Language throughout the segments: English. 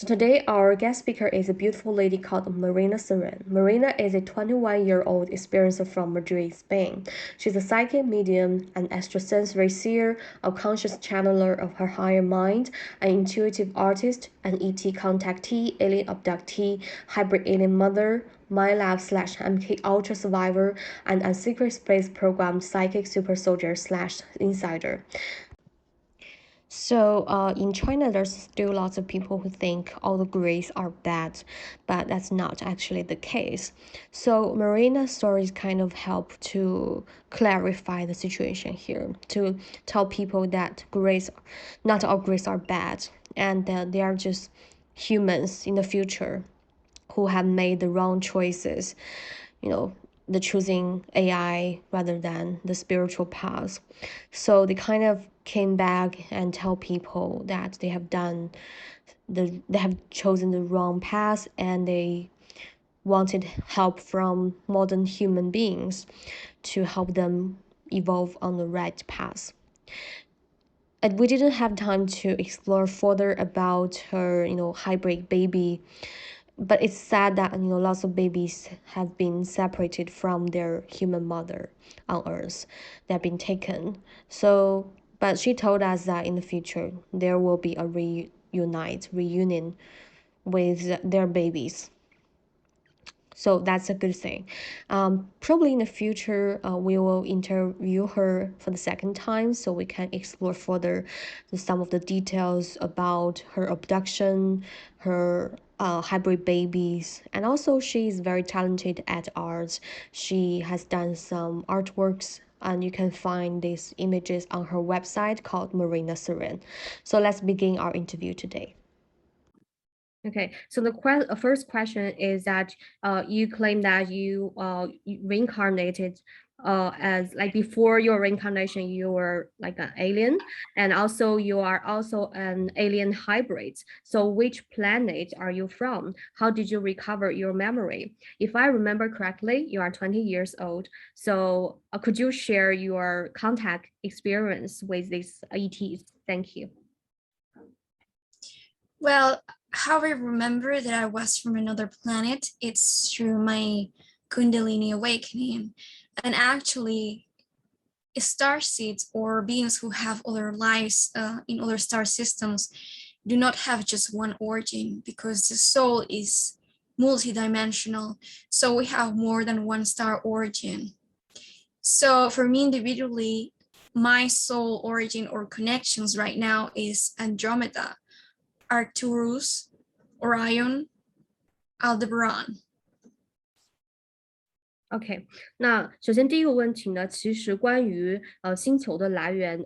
So today our guest speaker is a beautiful lady called Marina Seren. Marina is a 21-year-old experiencer from Madrid, Spain. She's a psychic medium, an extrasensory-seer, a conscious channeler of her higher mind, an intuitive artist, an ET contactee, alien abductee, hybrid alien mother, MILAB/MK Ultra survivor, and a secret space program psychic supersoldier/insider. So in China, there's still lots of people who think all the Greys are bad, but that's not actually the case. So Marina's stories kind of help to clarify the situation here, to tell people that Greys, not all Greys are bad, and that they are just humans in the future who have made the wrong choices, the choosing AI rather than the spiritual path. So they kind of came back and tell people that they have chosen the wrong path, and they wanted help from modern human beings to help them evolve on the right path. And we didn't have time to explore further about her, hybrid baby, but it's sad that lots of babies have been separated from their human mother on earth. They've been taken. So but she told us that in the future there will be a reunion with their babies, so that's a good thing. Probably in the future, we will interview her for the second time so we can explore further some of the details about her abduction, her hybrid babies, and also she's very talented at art. She has done some artworks, and you can find these images on her website called Marina Seren. So let's begin our interview today. Okay, so the first question is that you claim that you reincarnated as like before your reincarnation you were like an alien, and also you are also an alien hybrid. So which planet are you from? How did you recover your memory? If I remember correctly, you are 20 years old. So could you share your contact experience with these ETs? Thank you. Well, how I remember that I was from another planet, it's through my Kundalini awakening. And actually, star seeds or beings who have other lives in other star systems do not have just one origin, because the soul is multidimensional. So we have more than one star origin. So for me individually, my soul origin or connections right now is Andromeda, Arcturus, Orion, Aldebaran. OK， 那首先第一个问题呢，其实关于星球的来源，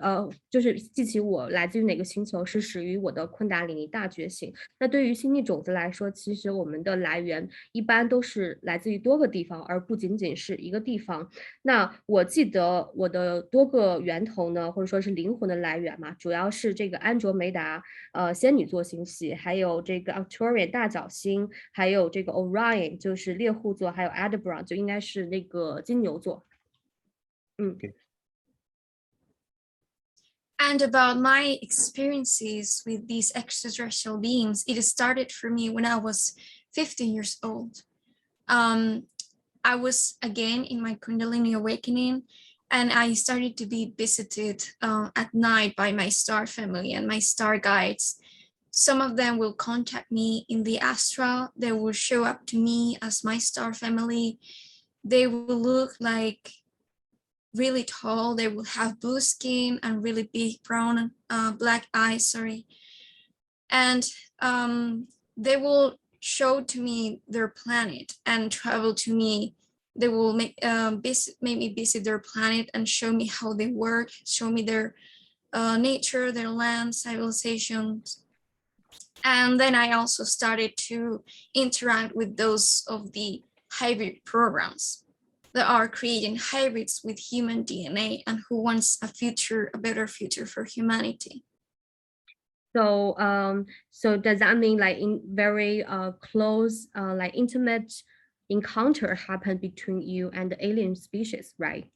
就是记起我来自于哪个星球，是始于我的昆达里尼大觉醒。那对于星际种子来说，其实我们的来源一般都是来自于多个地方，而不仅仅是一个地方。那我记得我的多个源头呢，或者说是灵魂的来源嘛，主要是这个安卓梅达仙女座星系，还有这个 Arcturian 大角星，还有这个 Orion 就是猎户座，还有 Aldebaran 就应该是那个金牛座。And about my experiences with these extraterrestrial beings, it started for me when I was 15 years old. I was again in my Kundalini awakening, and I started to be visited at night by my star family and my star guides. Some of them will contact me in the astral. They will show up to me as my star family. They will look like really tall. They will have blue skin and really big brown, black eyes, sorry. And they will show to me their planet and travel to me. They will make me visit their planet and show me how they work, show me their nature, their land, civilizations. And then I also started to interact with those of the hybrid programs that are creating hybrids with human DNA and who wants a better future for humanity. So, so does that mean like in very close, like intimate encounter happened between you and the alien species, right?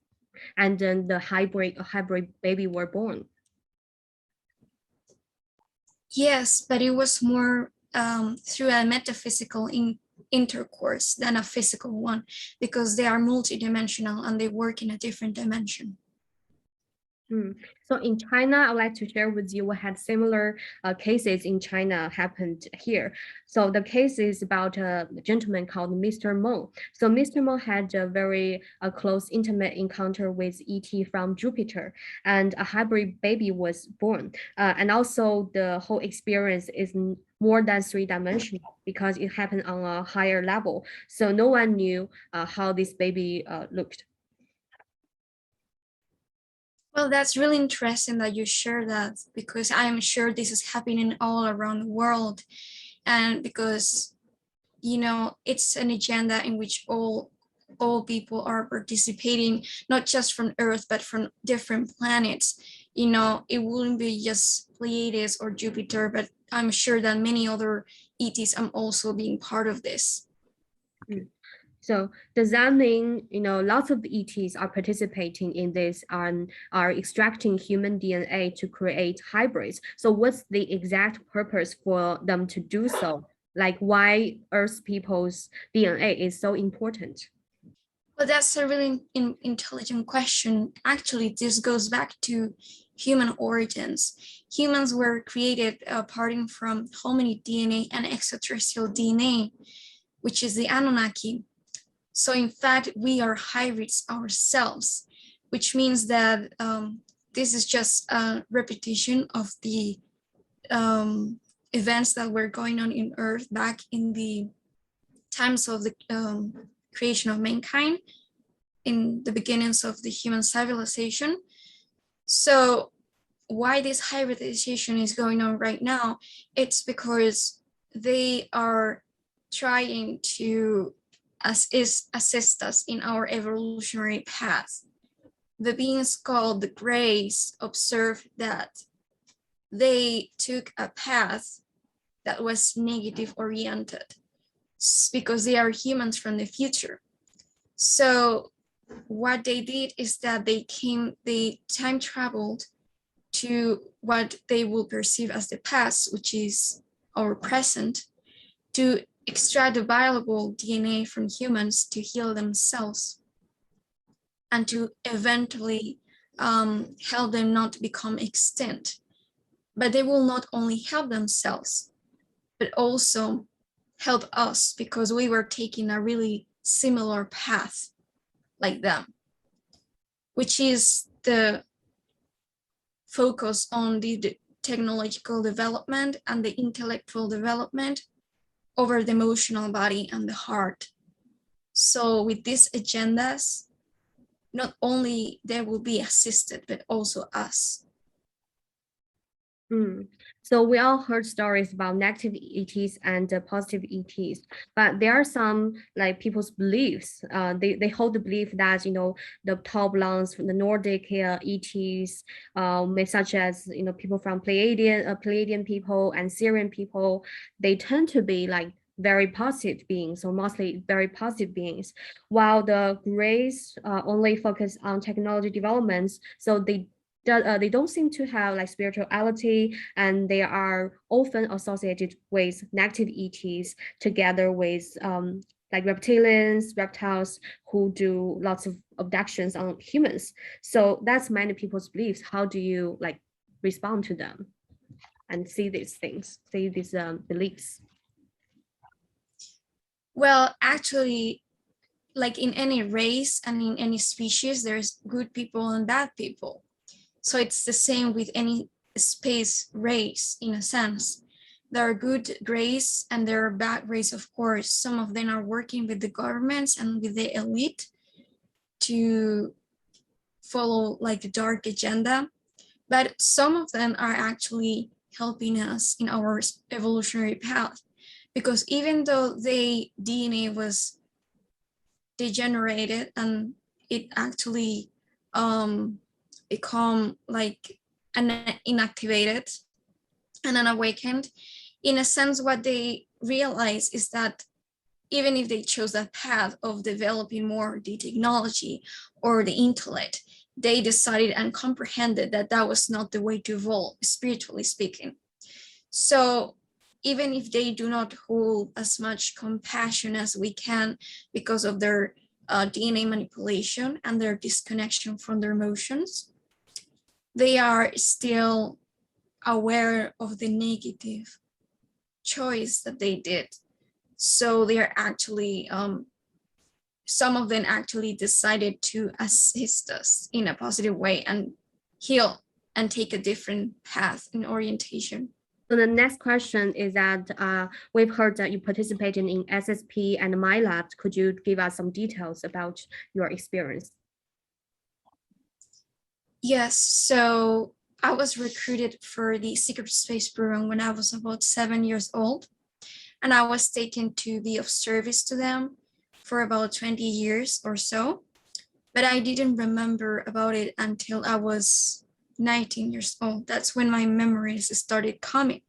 And then the hybrid baby were born. Yes, but it was more through a metaphysical intercourse than a physical one, because they are multidimensional and they work in a different dimension. So in China, I would like to share with you what had similar cases in China happened here. So the case is about a gentleman called Mr. Meng. So Mr. Meng had a very close, intimate encounter with ET from Jupiter, and a hybrid baby was born. And also the whole experience is more than three-dimensional because it happened on a higher level. So no one knew how this baby looked. Well, that's really interesting that you share that, because I'm sure this is happening all around the world. And because, you know, it's an agenda in which all people are participating, not just from Earth, but from different planets. You know, it wouldn't be just Pleiades or Jupiter, but I'm sure that many other ETs are also being part of this. So does that mean, you know, lots of ETs are participating in this and are extracting human DNA to create hybrids? So what's the exact purpose for them to do so? Like why Earth people's DNA is so important? Well, that's a really intelligent question. Actually, this goes back to human origins. Humans were created parting from hominid DNA and extraterrestrial DNA, which is the Anunnaki. So in fact, we are hybrids ourselves, which means that this is just a repetition of the events that were going on in Earth back in the times of the creation of mankind, in the beginnings of the human civilization. So why this hybridization is going on right now, it's because they are trying to assist us in our evolutionary path. The beings called the Greys observed that they took a path that was negative oriented because they are humans from the future. So what they did is that they time traveled to what they will perceive as the past, which is our present, to extract the viable DNA from humans to heal themselves and to eventually help them not become extinct. But they will not only help themselves, but also help us, because we were taking a really similar path like them, which is the focus on the technological development and the intellectual development over the emotional body and the heart. So with these agendas, not only they will be assisted, but also us. So we all heard stories about negative ETs and positive ETs, but there are some like people's beliefs. They hold the belief that, you know, the top lands from the Nordic ETs, such as, you know, people from Pleiadian people and Syrian people, they tend to be like very positive beings, or mostly very positive beings, while the Greys only focus on technology developments. So they don't seem to have like spirituality, and they are often associated with negative ETs together with like reptiles who do lots of abductions on humans. So that's many people's beliefs. How do you like respond to them and see these beliefs? Well, actually, like in any race and in any species, there's good people and bad people. So it's the same with any space race, in a sense. There are good Greys and there are bad Greys, of course. Some of them are working with the governments and with the elite to follow like the dark agenda. But some of them are actually helping us in our evolutionary path. Because even though the DNA was degenerated and it actually become like inactivated and unawakened, in a sense, what they realize is that even if they chose that path of developing more the technology or the intellect, they decided and comprehended that that was not the way to evolve, spiritually speaking. So even if they do not hold as much compassion as we can because of their DNA manipulation and their disconnection from their emotions, they are still aware of the negative choice that they did. So they are actually, some of them actually decided to assist us in a positive way and heal and take a different path in orientation. So the next question is that we've heard that you participated in SSP and MILAB. Could you give us some details about your experience? Yes, so I was recruited for the Secret Space Program when I was about 7 years old, and I was taken to be of service to them for about 20 years or so, but I didn't remember about it until I was 19 years old. That's when my memories started coming.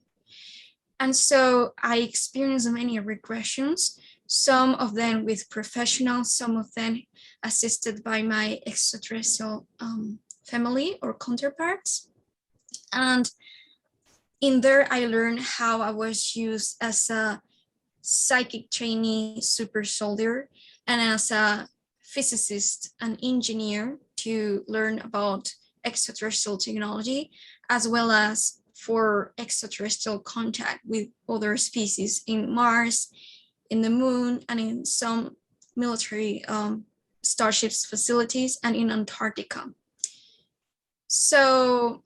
And so I experienced many regressions, some of them with professionals, some of them assisted by my extraterrestrial family or counterparts. And in there, I learned how I was used as a psychic trainee super soldier and as a physicist and engineer to learn about extraterrestrial technology, as well as for extraterrestrial contact with other species in Mars, in the moon, and in some military starships facilities and in Antarctica. So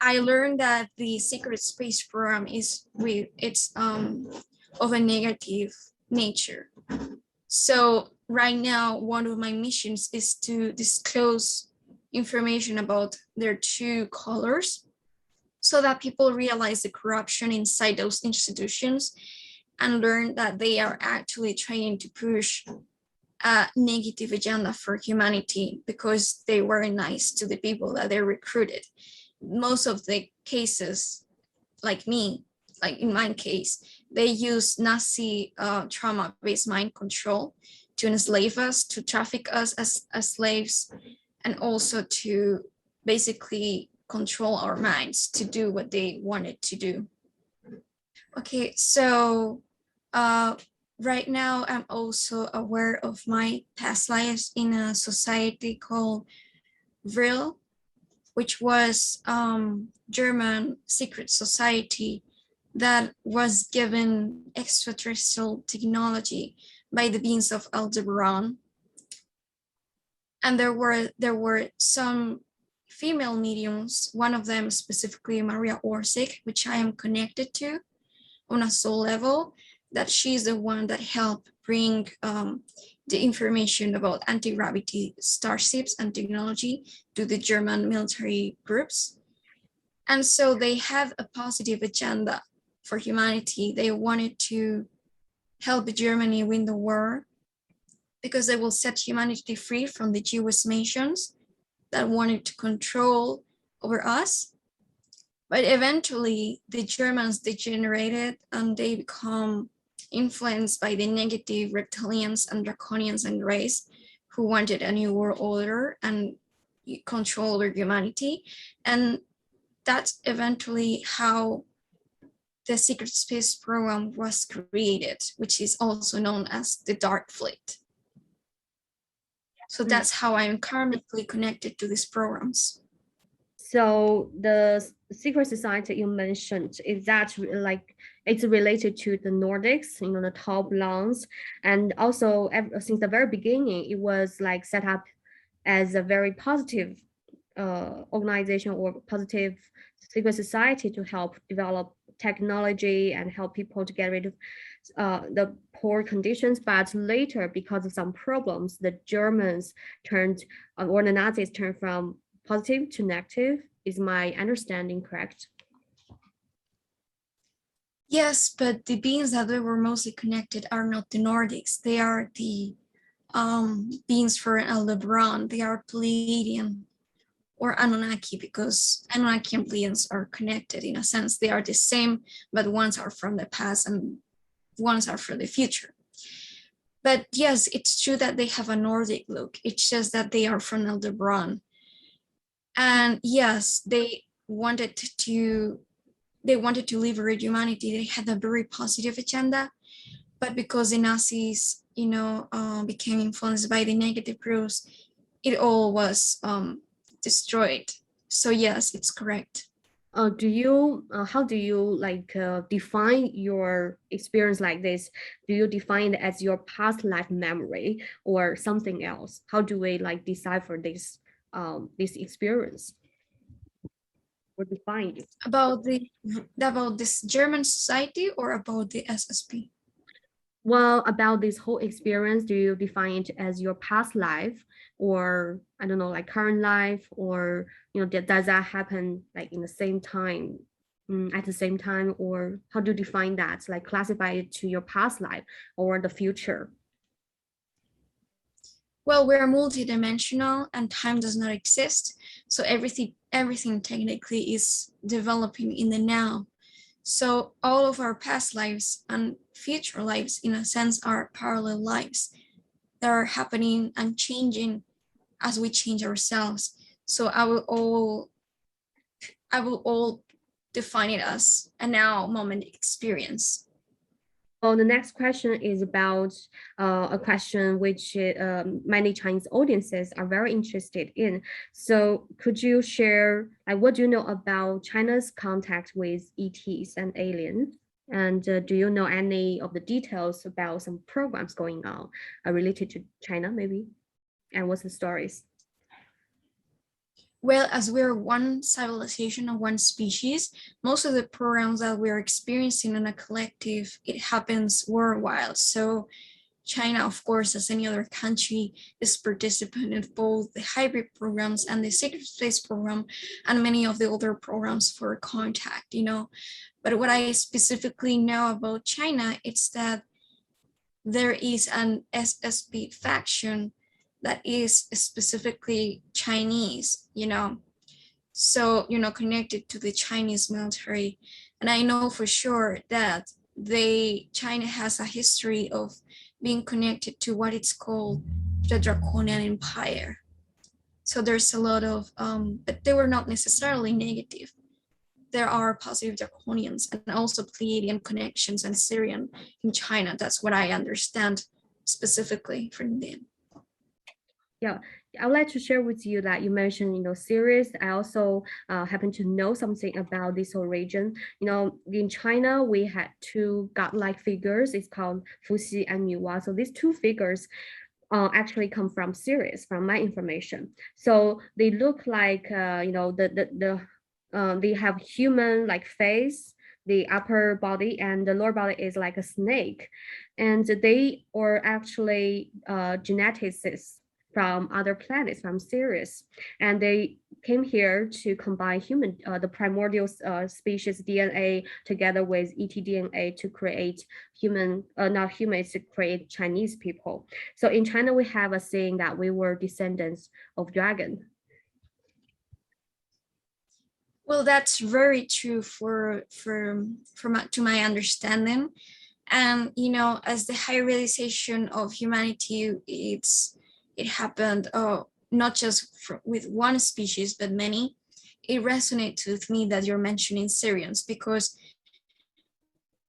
I learned that the Secret Space Program is of a negative nature. So right now, one of my missions is to disclose information about their true colors so that people realize the corruption inside those institutions and learn that they are actually trying to push a negative agenda for humanity because they were nice to the people that they recruited. Most of the cases, like me, like in my case, they use Nazi trauma-based mind control to enslave us, to traffic us as slaves, and also to basically control our minds to do what they wanted to do. Okay, so right now I'm also aware of my past lives in a society called Vril, which was German secret society that was given extraterrestrial technology by the beings of Aldebaran. And there were some female mediums, one of them specifically Maria Orsic, which I am connected to on a soul level, that she's the one that helped bring the information about anti-gravity starships and technology to the German military groups. And so they have a positive agenda for humanity. They wanted to help Germany win the war because they will set humanity free from the Jewish nations that wanted to control over us. But eventually the Germans degenerated and they become influenced by the negative reptilians and draconians and race who wanted a new world order and control over humanity. And that's eventually how the Secret Space Program was created, which is also known as the Dark Fleet. So that's how I'm karmically connected to these programs. So the secret society you mentioned, is that like it's related to the Nordics, the top lands, and also since the very beginning, it was like set up as a very positive organization or positive secret society to help develop technology and help people to get rid of the poor conditions. But later, because of some problems, the Germans turned, or the Nazis turned from positive to negative. Is my understanding correct? Yes, but the beings that they were mostly connected are not the Nordics. They are the beings for Aldebaran. They are Pleiadian or Anunnaki, because Anunnaki and Pleiadians are connected in a sense. They are the same, but ones are from the past and ones are for the future. But yes, it's true that they have a Nordic look. It's just that they are from Aldebaran. And yes, they wanted to they wanted to liberate humanity. They had a very positive agenda, but because the Nazis, became influenced by the negative groups, it all was destroyed. So yes, it's correct. How do you like define your experience like this? Do you define it as your past life memory or something else? How do we like decipher this experience or define it? About this German society or about the SSP? Well, about this whole experience, do you define it as your past life or I don't know, like current life, or does that happen like in the same time, at the same time, or how do you define that? Like classify it to your past life or the future? Well, we're multidimensional and time does not exist. So everything technically is developing in the now. So all of our past lives and future lives, in a sense, are parallel lives that are happening and changing as we change ourselves. So I will all define it as a now moment experience. Well, the next question is about a question which many Chinese audiences are very interested in. So could you share, like, what do you know about China's contact with ETs and aliens? And do you know any of the details about some programs going on related to China, maybe? And what's the stories? Well, as we're one civilization or one species, most of the programs that we're experiencing in a collective, it happens worldwide. So China, of course, as any other country, is participant in both the hybrid programs and the secret space program and many of the other programs for contact. But what I specifically know about China, it's that there is an SSP faction that is specifically Chinese, so connected to the Chinese military. And I know for sure that China has a history of being connected to what it's called the Draconian Empire. So there's a lot of, but they were not necessarily negative. There are positive Draconians and also Pleiadian connections and Syrian in China. That's what I understand specifically from them. Yeah, I would like to share with you that you mentioned, series. I also happen to know something about this whole region. In China, we had two godlike figures. It's called Fuxi and Yuhua. So these two figures actually come from series, from my information. So they look like, they have human like face, the upper body, and the lower body is like a snake. And they are actually geneticists from other planets, from Sirius, and they came here to combine the primordial species DNA together with ET DNA to create not humans, to create Chinese people. So in China, we have a saying that we were descendants of dragon. Well, that's very true to my understanding. And as the hybridization of humanity, it happened not just with one species but many. It resonates with me that you're mentioning Syrians, because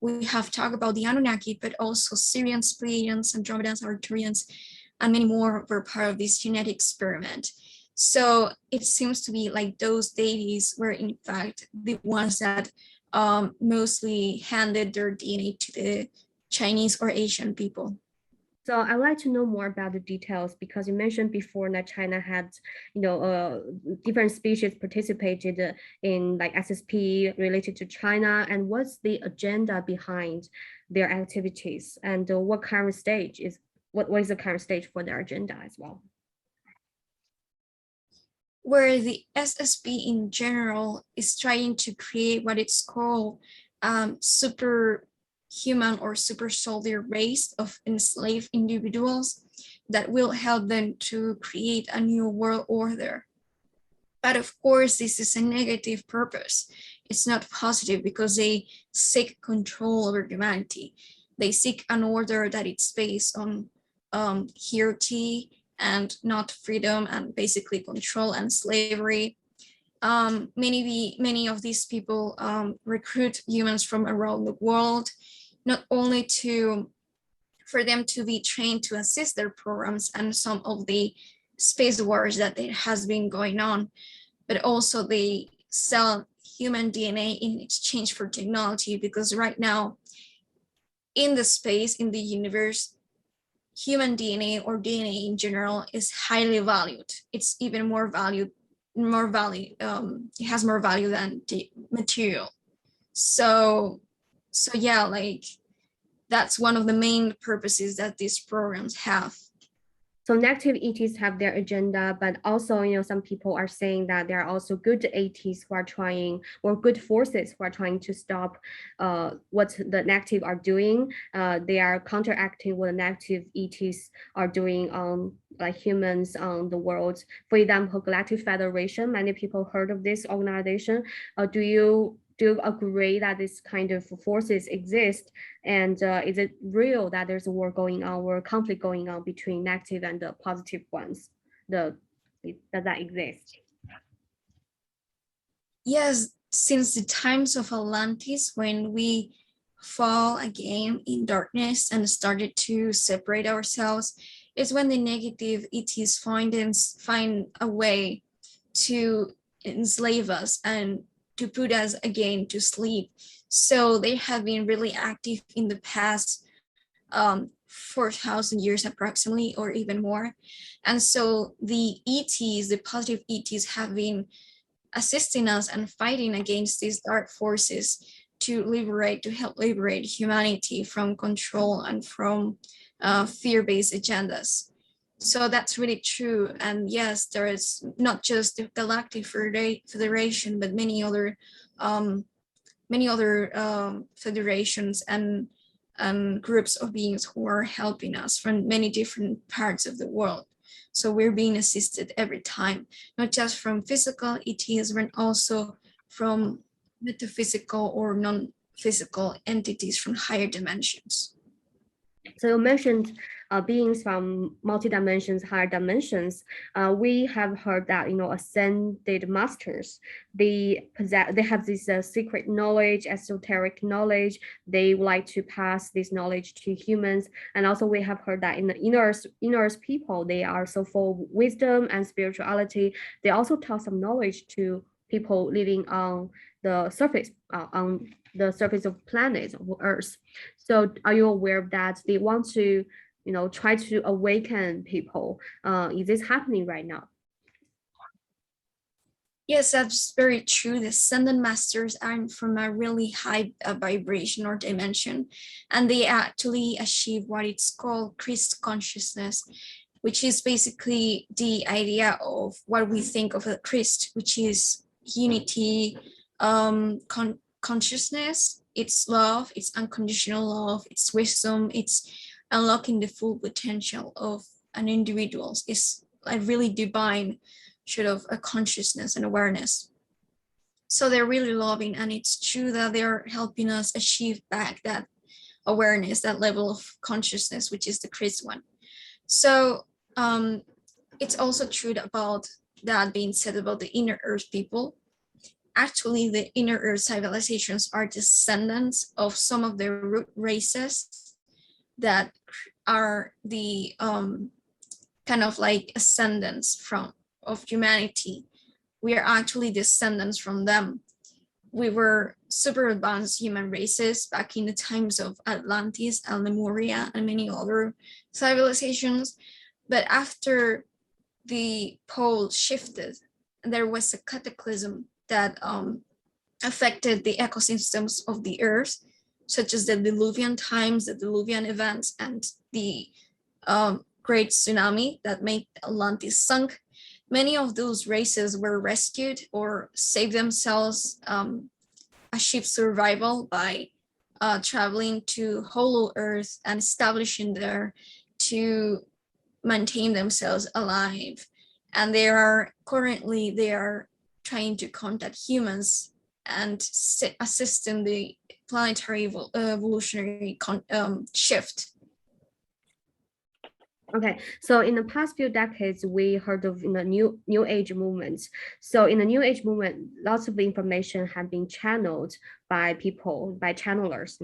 we have talked about the Anunnaki, but also Syrians, Pleiadians, Andromedans, Arcturians, and many more were part of this genetic experiment. So it seems to be like those deities were in fact the ones that mostly handed their DNA to the Chinese or Asian people. So I'd like to know more about the details, because you mentioned before that China had, different species participated in like SSP related to China, and what's the agenda behind their activities, and what is the current stage for their agenda as well? Where the SSP in general is trying to create what it's called superhuman or super soldier race of enslaved individuals that will help them to create a new world order. But of course, this is a negative purpose. It's not positive, because they seek control over humanity. They seek an order that it's based on hierarchy and not freedom, and basically control and slavery. Many of these people recruit humans from around the world, not only for them to be trained to assist their programs and some of the space wars that there has been going on, but also they sell human DNA in exchange for technology, because right now in the space, in the universe, human DNA or DNA in general is highly valued. It's even more valued, it has more value than the material. So yeah, like that's one of the main purposes that these programs have. So negative ETs have their agenda, but also, some people are saying that there are also good ETs who are trying, or good forces who are trying to stop what the negative are doing. They are counteracting what the negative ETs are doing on like humans on the world. For example, Galactic Federation, many people heard of this organization. Do you agree that this kind of forces exist? And is it real that there's a war going on or conflict going on between negative and the positive ones? Does that exist? Yes, since the times of Atlantis, when we fall again in darkness and started to separate ourselves, is when the negative ETs find a way to enslave us and to put us again to sleep. So they have been really active in the past 4,000 years approximately, or even more. And so the ETs, the positive ETs, have been assisting us and fighting against these dark forces to help liberate humanity from control and from fear-based agendas. So that's really true. And yes, there is not just the Galactic Federation, but many other federations and groups of beings who are helping us from many different parts of the world. So we're being assisted every time, not just from physical ETs, but also from metaphysical or non-physical entities from higher dimensions. So you mentioned beings from multi-dimensions, higher dimensions. We have heard that ascended masters, they have this secret knowledge, esoteric knowledge. They would like to pass this knowledge to humans. And also we have heard that in the inner earth people, they are so full of wisdom and spirituality. They also tell some knowledge to people living on the surface of planets of Earth. So are you aware of that? They want to, try to awaken people. Is this happening right now? Yes, that's very true. The ascended masters are from a really high vibration or dimension, and they actually achieve what it's called Christ consciousness, which is basically the idea of what we think of a Christ, which is unity, consciousness, it's love, it's unconditional love, it's wisdom, it's unlocking the full potential of an individual. It's a really divine sort of a consciousness and awareness. So they're really loving, and it's true that they're helping us achieve back that awareness, that level of consciousness, which is the Christ one. So it's also true about that being said about the inner earth people. Actually, the inner earth civilizations are descendants of some of the root races that are the kind of like ascendants of humanity. We are actually descendants from them. We were super advanced human races back in the times of Atlantis and Lemuria and many other civilizations. But after the pole shifted, there was a cataclysm that affected the ecosystems of the earth, such as the Diluvian times, the Diluvian events, and the great tsunami that made Atlantis sunk. Many of those races were rescued or saved themselves, achieved survival by traveling to Hollow Earth and establishing there to maintain themselves alive. And they are trying to contact humans and assist in the planetary evolutionary shift. Okay, so in the past few decades, we heard of the new age movements. So in the new age movement, lots of information have been channeled by people, by channelers.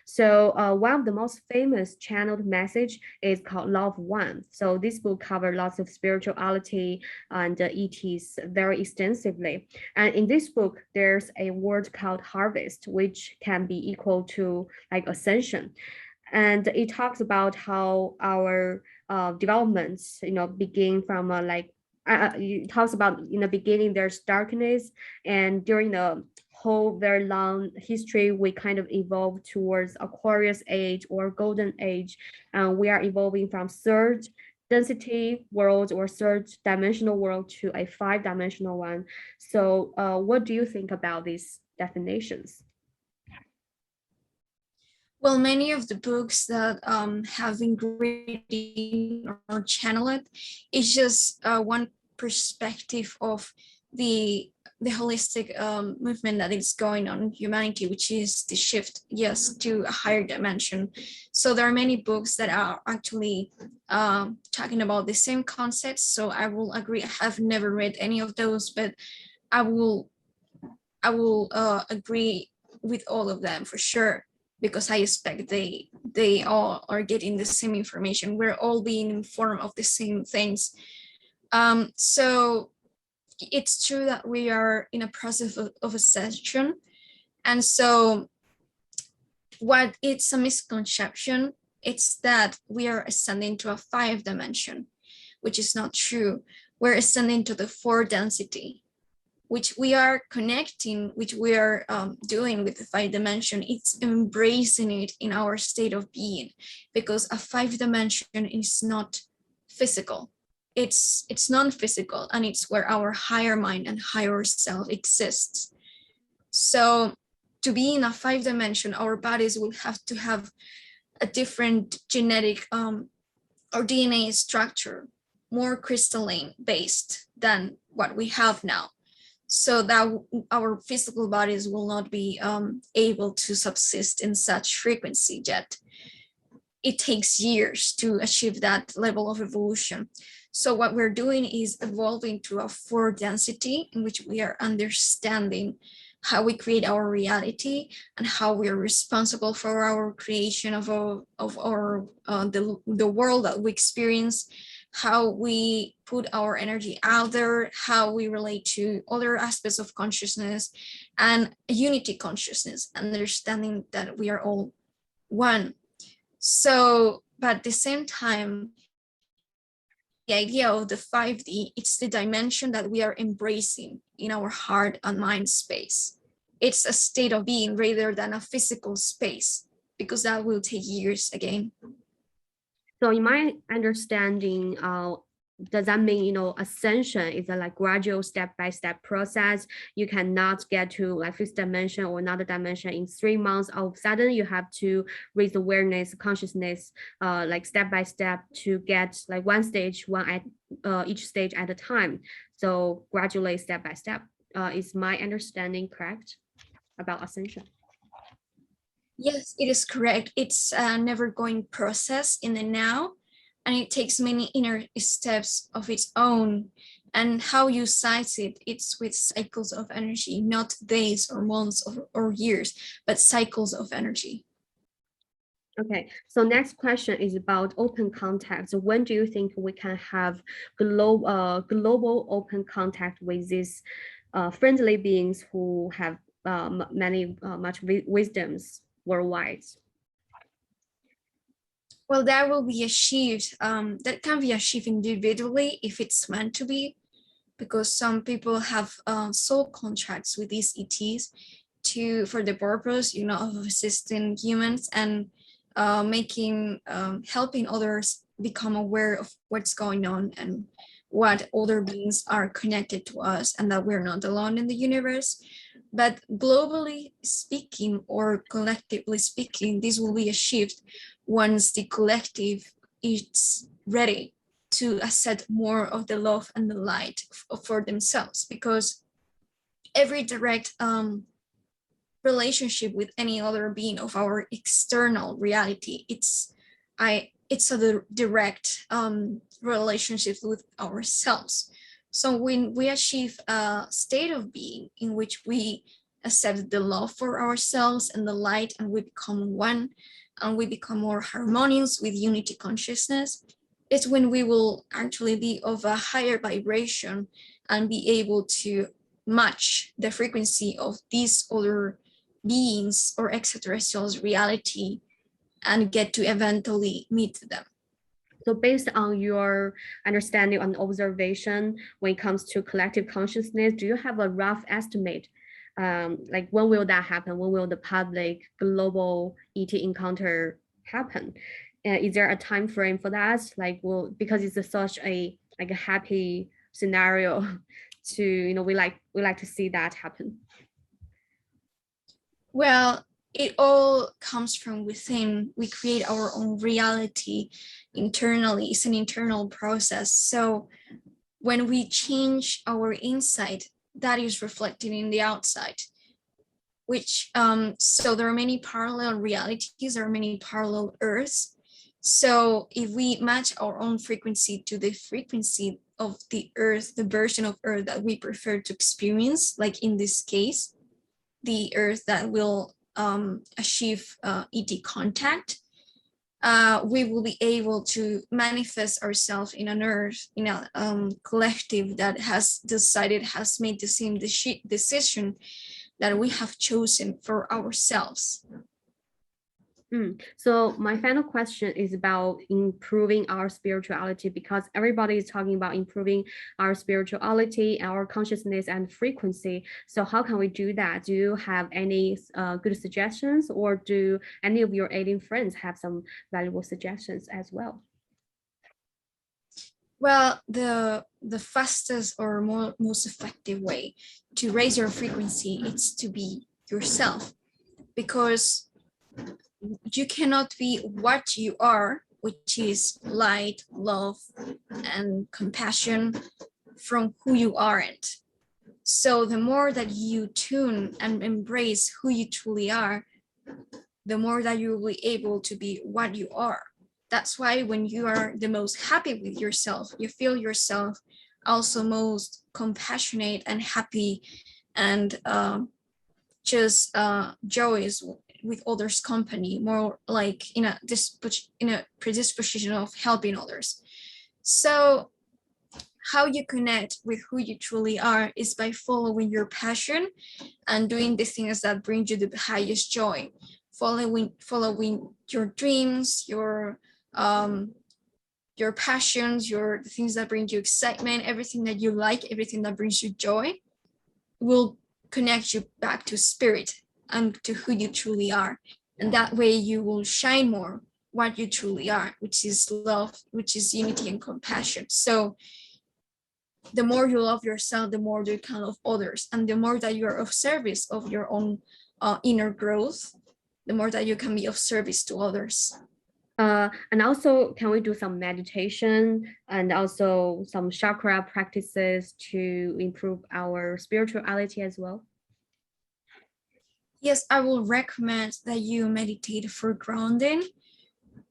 So one of the most famous channeled message is called Love One. So this book covers lots of spirituality and ETs very extensively. And in this book, there's a word called harvest, which can be equal to like ascension. And it talks about how our developments, begin from it talks about in the beginning there's darkness, and during the whole very long history we kind of evolved towards Aquarius age or golden age, and we are evolving from third density world or third dimensional world to a five-dimensional one. So what do you think about these definitions? Well, many of the books that have been reading or channeled is just one perspective of the holistic movement that is going on in humanity, which is the shift, yes, to a higher dimension. So there are many books that are actually talking about the same concepts. So I will agree. I have never read any of those, but I will agree with all of them for sure, because I expect they all are getting the same information. We're all being informed of the same things. So it's true that we are in a process of ascension. And so what it's a misconception, it's that we are ascending to a 5 dimension, which is not true. We're ascending to the 4 density, which we are connecting, which we are doing with the 5 dimension. It's embracing it in our state of being, because a 5 dimension is not physical. It's non-physical, and it's where our higher mind and higher self exists. So to be in a 5 dimension, our bodies will have to have a different genetic or DNA structure, more crystalline based than what we have now, so that our physical bodies will not be able to subsist in such frequency yet. It takes years to achieve that level of evolution. So what we're doing is evolving to a 4 density in which we are understanding how we create our reality and how we are responsible for our creation of our the world that we experience, how we put our energy out there, how we relate to other aspects of consciousness, and unity consciousness, understanding that we are all one. So, but at the same time, the idea of the 5D, it's the dimension that we are embracing in our heart and mind space. It's a state of being rather than a physical space, because that will take years again. So in my understanding, does that mean, ascension is a like gradual step-by-step process? You cannot get to like fifth dimension or another dimension in 3 months. All of a sudden, you have to raise awareness, consciousness, like step by step to get like one stage, one at each stage at a time. So gradually, step by step. Is my understanding correct about ascension? Yes, it is correct. It's a never going process in the now, and it takes many inner steps of its own. And how you size it, it's with cycles of energy, not days or months or years, but cycles of energy. Okay, so next question is about open contact. So when do you think we can have global open contact with these friendly beings who have much wisdoms worldwide? Well, that will be achieved. That can be achieved individually if it's meant to be, because some people have soul contracts with these ETs for the purpose, of assisting humans and making helping others become aware of what's going on and what other beings are connected to us, and that we're not alone in the universe. But globally speaking or collectively speaking, this will be achieved once the collective is ready to accept more of the love and the light for themselves, because every direct relationship with any other being of our external reality, it's a direct relationship with ourselves. So when we achieve a state of being in which we accept the love for ourselves and the light, and we become one, and we become more harmonious with unity consciousness, it's when we will actually be of a higher vibration and be able to match the frequency of these other beings or extraterrestrials reality and get to eventually meet them. So based on your understanding and observation when it comes to collective consciousness, do you have a rough estimate? Like when will that happen? When will the public global ET encounter happen? Is there a time frame for that? Like, will, because it's such a like a happy scenario to, you know, we like to see that happen. Well, it all comes from within. We create our own reality internally. It's an internal process. So when we change our inside, that is reflected in the outside. Which so there are many parallel realities, there are many parallel earths. So if we match our own frequency to the frequency of the earth, the version of earth that we prefer to experience, like in this case, the earth that will achieve ET contact, we will be able to manifest ourselves in an earth, in a collective that has decided, has made the same decision that we have chosen for ourselves. So my final question is about improving our spirituality, because everybody is talking about improving our spirituality, our consciousness and frequency. So how can we do that? Do you have any good suggestions, or do any of your alien friends have some valuable suggestions as well? Well, the fastest or most effective way to raise your frequency is to be yourself, because you cannot be what you are, which is light, love, and compassion, from who you aren't. So the more that you tune and embrace who you truly are, the more that you will be able to be what you are. That's why when you are the most happy with yourself, you feel yourself also most compassionate and happy, and just joyous with others' company, more like in a predisposition of helping others. So how you connect with who you truly are is by following your passion and doing the things that bring you the highest joy, following your dreams, your passions, the things that bring you excitement, everything that you like, everything that brings you joy will connect you back to spirit and to who you truly are. And that way you will shine more what you truly are, which is love, which is unity and compassion. So the more you love yourself, the more you can love others, and the more that you are of service of your own inner growth, the more that you can be of service to others. And also, can we do some meditation and also some chakra practices to improve our spirituality as well? Yes, I will recommend that you meditate for grounding,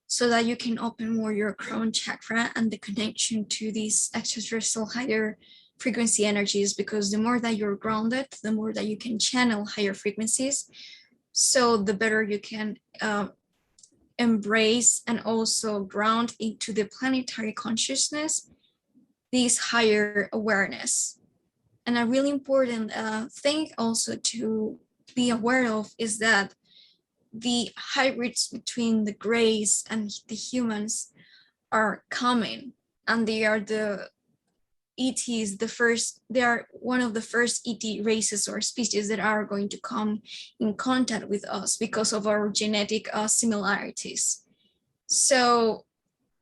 so that you can open more your crown chakra and the connection to these extraterrestrial higher frequency energies, because the more that you're grounded, the more that you can channel higher frequencies. So the better you can embrace and also ground into the planetary consciousness, this higher awareness. And a really important thing also to be aware of is that the hybrids between the greys and the humans are coming, and they are the ETs, they are one of the first ET races or species that are going to come in contact with us because of our genetic similarities. So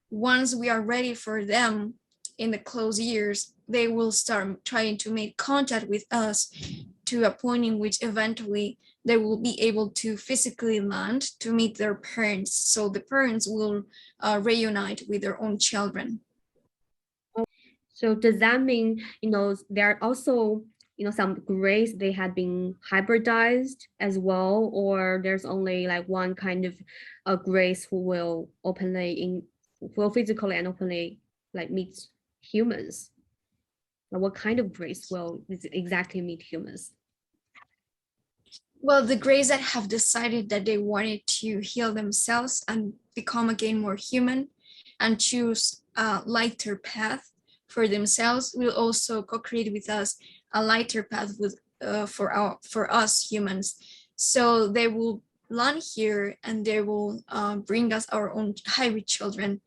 once we are ready for them in the close years, they will start trying to make contact with us to a point in which eventually they will be able to physically land to meet their parents. So the parents will reunite with their own children. So does that mean, there are also, some grays, they had been hybridized as well, or there's only like one kind of grays who will openly will physically and openly like meet humans? What kind of grace will exactly meet humans? Well, the Greys that have decided that they wanted to heal themselves and become again more human and choose a lighter path for themselves will also co-create with us a lighter path with for us humans. So they will land here and they will bring us our own hybrid children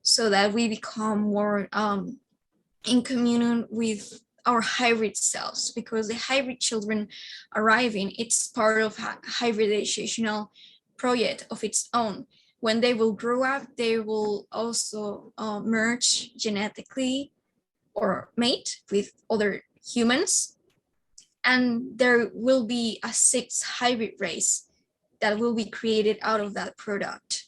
so that we become more in communion with our hybrid selves, because the hybrid children arriving, it's part of a hybridizational project of its own. When they will grow up, they will also merge genetically or mate with other humans, and there will be a sixth hybrid race that will be created out of that product.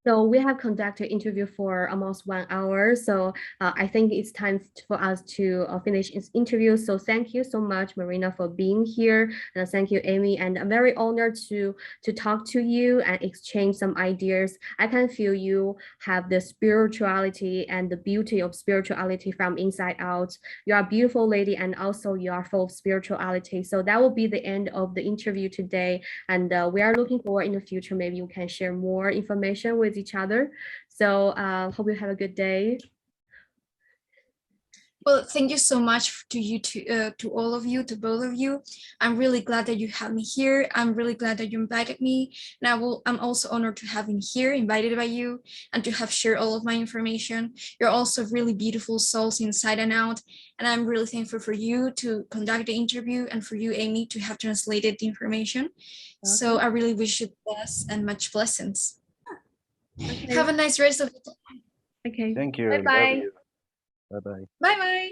So we have conducted interview for almost 1 hour. So I think it's time for us to finish this interview. So thank you so much, Marina, for being here. And thank you, Amy. And I'm very honored to talk to you and exchange some ideas. I can feel you have the spirituality and the beauty of spirituality from inside out. You are a beautiful lady, and also you are full of spirituality. So that will be the end of the interview today. And we are looking forward in the future. Maybe we can share more information with each other. So hope you have a good day. Well, thank you so much to you, to all of you, to both of you. I'm really glad that you had me here. I'm really glad that you invited me. And I'm also honored to have been here, invited by you, and to have shared all of my information. You're also really beautiful souls inside and out. And I'm really thankful for you to conduct the interview and for you, Amy, to have translated the information. Okay. So I really wish you the best and much blessings. Okay. Have a nice rest of the day. Okay. Thank you. Bye-bye. Bye-bye. Bye-bye.